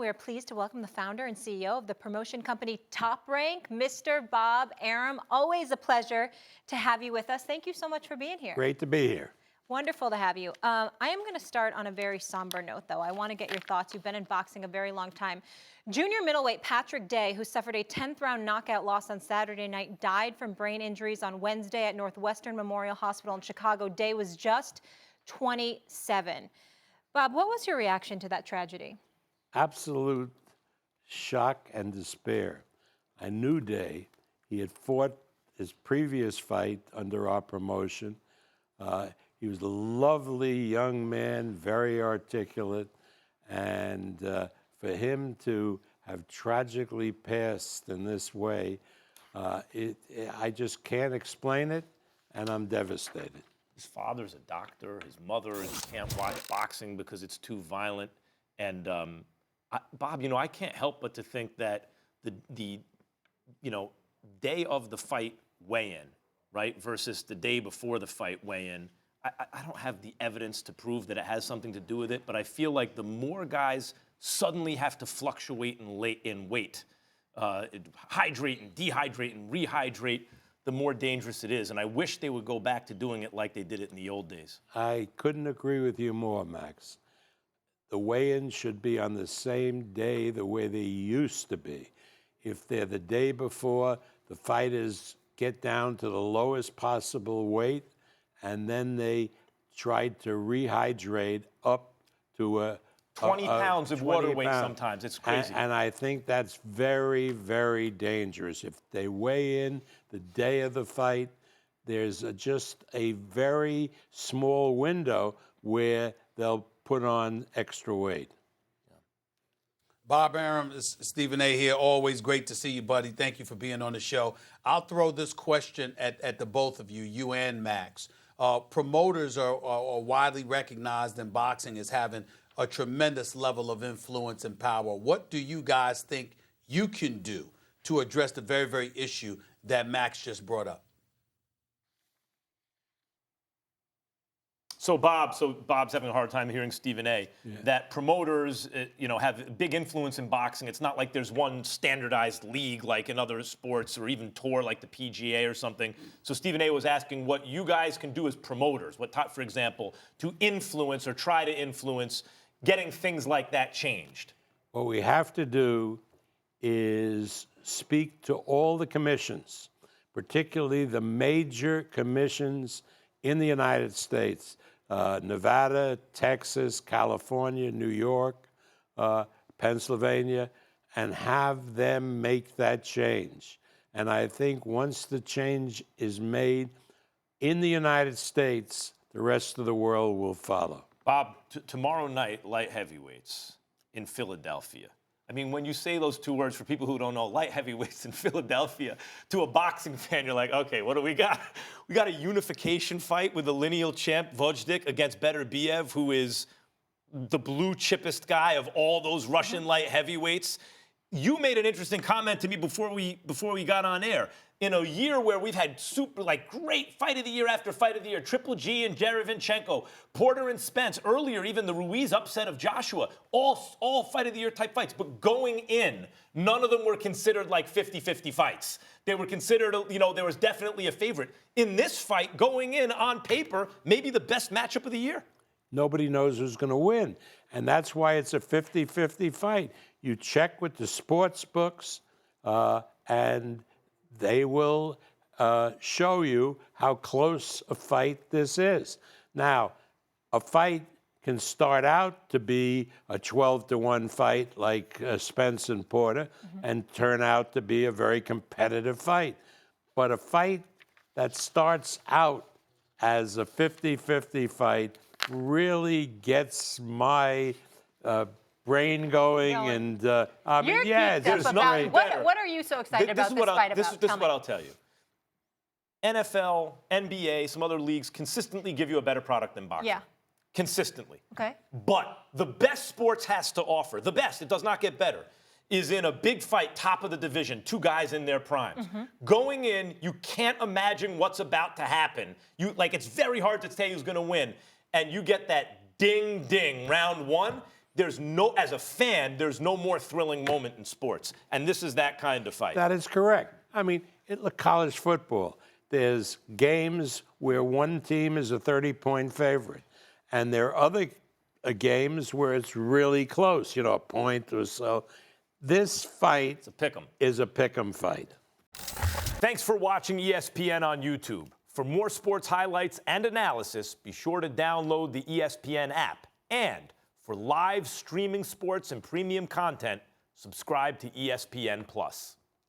we are pleased to welcome the founder and CEO of the promotion company Top Rank, Mr. Bob Arum. Always a pleasure to have you with us. Thank you so much for being here. Great to be here. Wonderful to have you. I am going to start on a very somber note, though. I want to get your thoughts. You've been in boxing a very long time. Junior middleweight Patrick Day, who suffered a 10th-round knockout loss on Saturday night, died from brain injuries on Wednesday at Northwestern Memorial Hospital in Chicago. Day was just 27. Bob, what was your reaction to that tragedy? Absolute shock and despair. I knew Day. He had fought his previous fight under our promotion. He was a lovely young man, very articulate, and for him to have tragically passed in this way, I just can't explain it, and I'm devastated. His father's a doctor. His mother can't watch boxing because it's too violent. And Bob, I can't help but to think that the day of the fight weigh-in, right, versus the day before the fight weigh-in. I don't have the evidence to prove that it has something to do with it, but I feel like the more guys suddenly have to fluctuate in weight, hydrate and dehydrate and rehydrate, the more dangerous it is. And I wish they would go back to doing it like they did it in the old days. I couldn't agree with you more, Max. The weigh-in should be on the same day the way they used to be. If they're the day before, the fighters get down to the lowest possible weight, and then they tried to rehydrate up to 20 pounds of water weight sometimes. It's crazy. And I think that's very, very dangerous. If they weigh in the day of the fight, there's just a very small window where they'll put on extra weight. Bob Arum, it's Stephen A. here. Always great to see you, buddy. Thank you for being on the show. I'll throw this question at the both of you, you and Max. Promoters are widely recognized in boxing as having a tremendous level of influence and power. What do you guys think you can do to address the very, very issue that Max just brought up? So Bob's having a hard time hearing Stephen A. Yeah. That promoters, have a big influence in boxing. It's not like there's one standardized league like in other sports or even tour like the PGA or something. So Stephen A. was asking what you guys can do as promoters, for example, to influence or try to influence getting things like that changed. What we have to do is speak to all the commissions, particularly the major commissions in the United States. Nevada, Texas, California, New York, Pennsylvania, and have them make that change. And I think once the change is made in the United States, the rest of the world will follow. Bob, tomorrow night, light heavyweights in Philadelphia. I mean, when you say those two words, for people who don't know, light heavyweights in Philadelphia, to a boxing fan, you're like, okay, what do we got? We got a unification fight with the lineal champ Gvozdyk against Beterbiev, who is the blue chippest guy of all those Russian light heavyweights. You made an interesting comment to me before we got on air. In a year where we've had great fight of the year after fight of the year, Triple G and Derevinchenko, Porter and Spence, earlier even the Ruiz upset of Joshua, all fight of the year type fights. But going in, none of them were considered like 50-50 fights. They were considered, there was definitely a favorite. In this fight, going in on paper, maybe the best matchup of the year. Nobody knows who's going to win. And that's why it's a 50-50 fight. You check with the sports books, and they will show you how close a fight this is. Now, a fight can start out to be a 12-1 fight like Spence and Porter and turn out to be a very competitive fight. But a fight that starts out as a 50-50 fight really gets my brain going, and what are you so excited about this fight about? This is what I'll tell you. NFL, NBA, some other leagues consistently give you a better product than boxing. Yeah. Consistently. Okay. But the best sports has to offer, the best, it does not get better, is in a big fight, top of the division, two guys in their primes. Going in, you can't imagine what's about to happen. It's very hard to say who's going to win. And you get that ding, ding, round one. as a fan, there's no more thrilling moment in sports. And this is that kind of fight. That is correct. I mean, college football, there's games where one team is a 30-point favorite, and there are other games where it's really close, a point or so. This fight is a pick'em fight. Thanks for watching ESPN on YouTube. For more sports highlights and analysis, be sure to download the ESPN app. And for live streaming sports and premium content, subscribe to ESPN+.